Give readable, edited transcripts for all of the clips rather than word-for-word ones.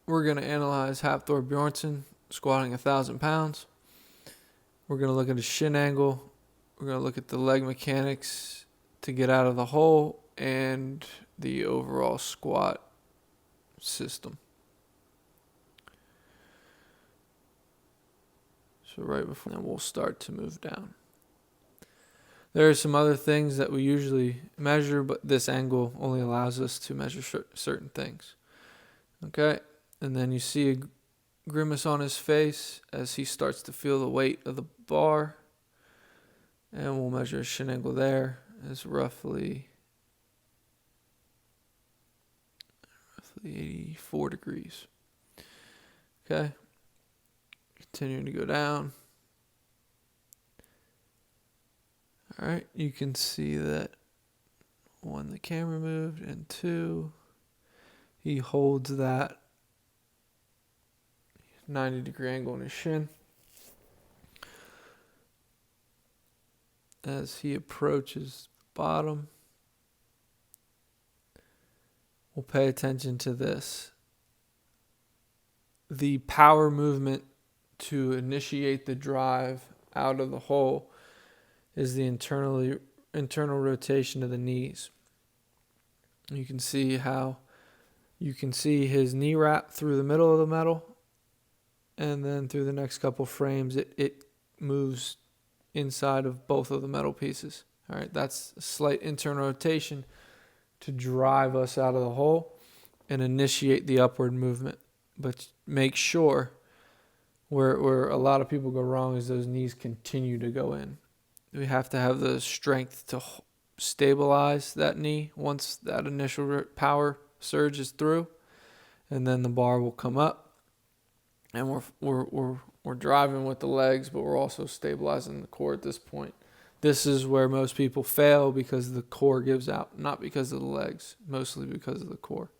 we're going to analyze Hapfor Bjornsson squatting 1,000 pounds. We're going to look at his shin angle. We're going to look at the leg mechanics to get out of the hole and the overall squat system. So right before then, we'll start to move down. There are some other things that we usually measure, but this angle only allows us to measure certain things. Okay, and then you see a grimace on his face as he starts to feel the weight of the bar. And we'll measure his shin angle there as roughly 84 degrees. Okay, continuing to go down. All right, you can see that one, the camera moved, and two, he holds that 90-degree angle in his shin. As he approaches the bottom, we'll pay attention to this. The power movement to initiate the drive out of the hole is the internal rotation of the knees. You can see his knee wrap through the middle of the metal, and then through the next couple frames it moves inside of both of the metal pieces. All right, that's a slight internal rotation to drive us out of the hole and initiate the upward movement. But make sure where a lot of people go wrong is those knees continue to go in. We have to have the strength to stabilize that knee once that initial power surge is through, and then the bar will come up, and we're driving with the legs, but we're also stabilizing the core at this point. This is where most people fail because the core gives out, not because of the legs, mostly because of the core.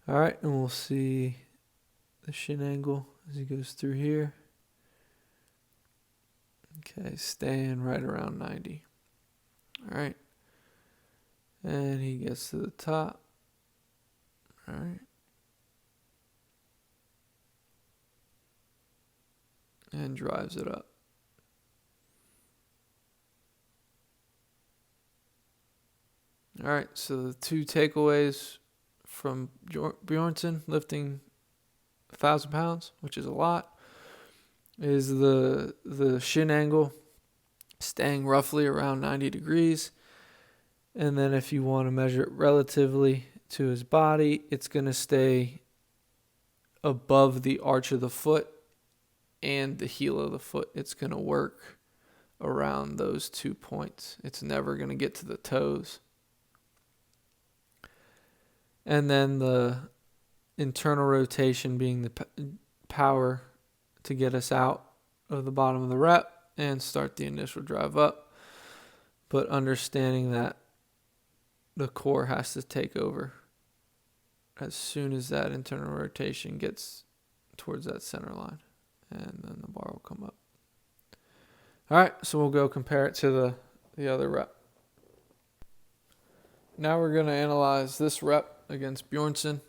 All right, and we'll see the shin angle as he goes through here. Okay, staying right around 90. All right, and he gets to the top. All right. And drives it up. All right, so the two takeaways from Bjornsson lifting 1,000 pounds, which is a lot, is the shin angle staying roughly around 90 degrees. And then if you want to measure it relatively to his body, it's going to stay above the arch of the foot and the heel of the foot. It's going to work around those 2 points. It's never going to get to the toes. And then the internal rotation being the power to get us out of the bottom of the rep and start the initial drive up. But understanding that the core has to take over as soon as that internal rotation gets towards that center line. And then the bar will come up. All right, so we'll go compare it to the other rep. Now we're going to analyze this rep against Bjornsson.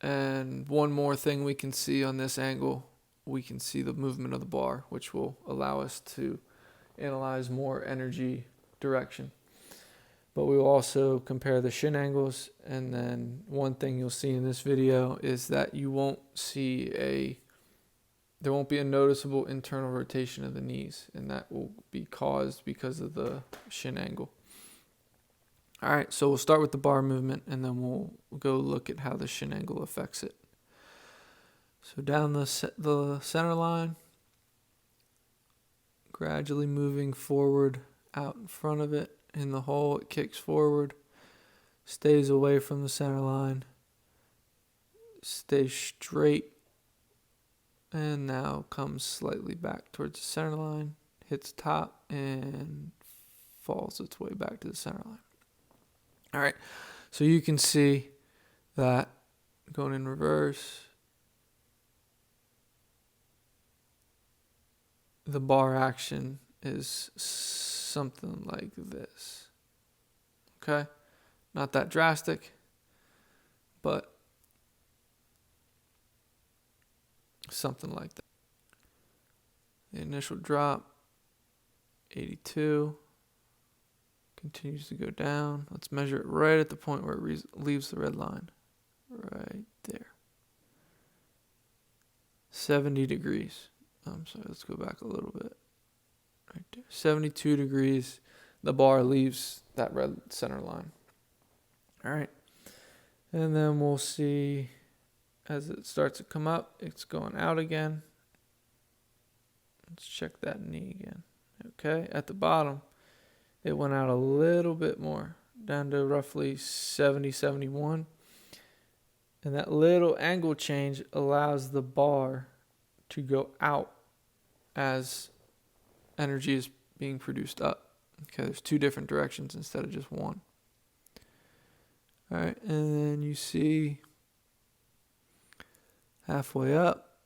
And one more thing we can see on this angle, we can see the movement of the bar, which will allow us to analyze more energy direction. But we will also compare the shin angles. And then one thing you'll see in this video is that there won't be a noticeable internal rotation of the knees, and that will be caused because of the shin angle. All right, so we'll start with the bar movement, and then we'll go look at how the shin angle affects it. So down the center line, gradually moving forward out in front of it. In the hole, it kicks forward, stays away from the center line, stays straight, and now comes slightly back towards the center line, hits top, and falls its way back to the center line. All right, so you can see that going in reverse, the bar action is something like this. Okay, not that drastic, but something like that. The initial drop, 82, continues to go down. Let's measure it right at the point where it leaves the red line, right there. 70 degrees. I'm sorry, let's go back a little bit. Right there. 72 degrees. The bar leaves that red center line. All right. And then we'll see as it starts to come up, it's going out again. Let's check that knee again. Okay. At the bottom, it went out a little bit more, down to roughly 70, 71. And that little angle change allows the bar to go out as energy is being produced up. Okay, there's two different directions instead of just one. All right, and then you see halfway up,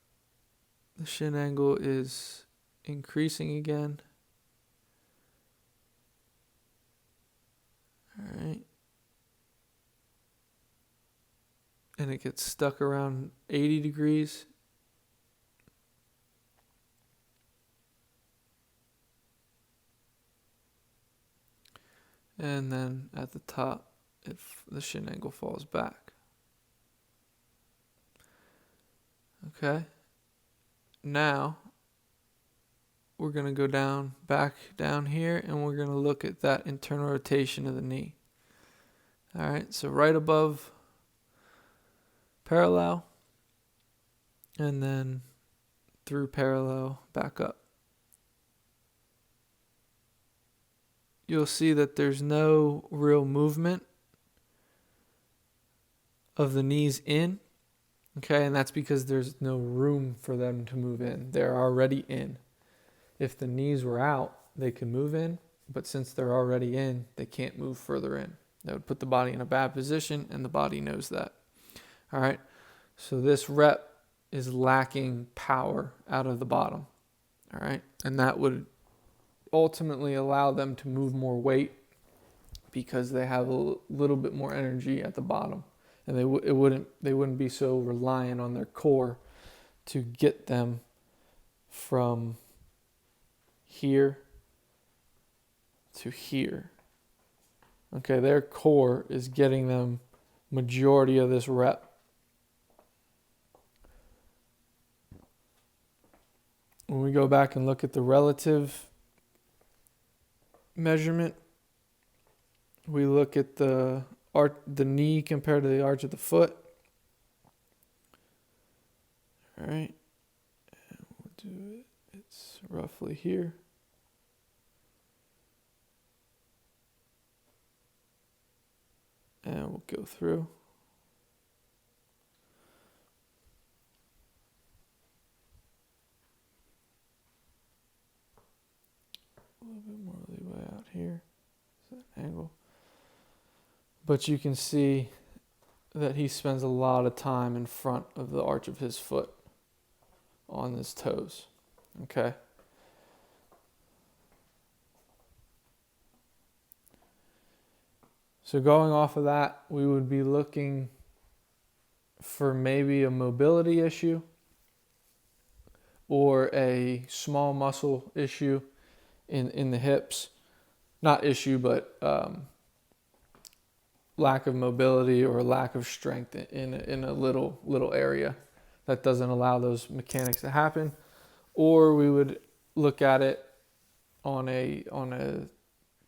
the shin angle is increasing again. All right. And it gets stuck around 80 degrees. And then at the top, the shin angle falls back. Okay. Now, we're going to go back down here, and we're going to look at that internal rotation of the knee. All right, so right above parallel, and then through parallel, back up. You'll see that there's no real movement of the knees in, okay, and that's because there's no room for them to move in. They're already in. If the knees were out, they could move in, but since they're already in, they can't move further in. That would put the body in a bad position, and the body knows that. All right, so this rep is lacking power out of the bottom, all right, and that would ultimately allow them to move more weight because they have a little bit more energy at the bottom, and they wouldn't be so reliant on their core to get them from here to here. Okay, their core is getting them majority of this rep. When we go back and look at the relative measurement, we look at the knee compared to the arch of the foot. All right, and we'll do it. It's roughly here. And we'll go through. A little bit more leeway out here. Is that angle? But you can see that he spends a lot of time in front of the arch of his foot on his toes. Okay? So going off of that, we would be looking for maybe a mobility issue or a small muscle issue in the hips. Not issue, but lack of mobility or lack of strength in a little area that doesn't allow those mechanics to happen. Or we would look at it on a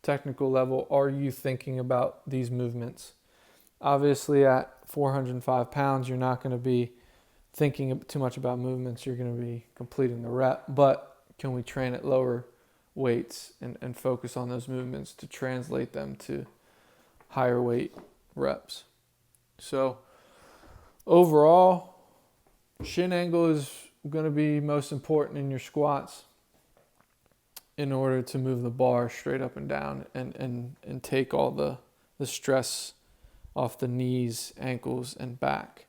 technical level. Are you thinking about these movements? Obviously at 405 pounds, you're not going to be thinking too much about movements. You're going to be completing the rep. But can we train at lower weights and focus on those movements to translate them to higher weight reps? So overall, shin angle is going to be most important in your squats in order to move the bar straight up and down and take all the stress off the knees, ankles, and back.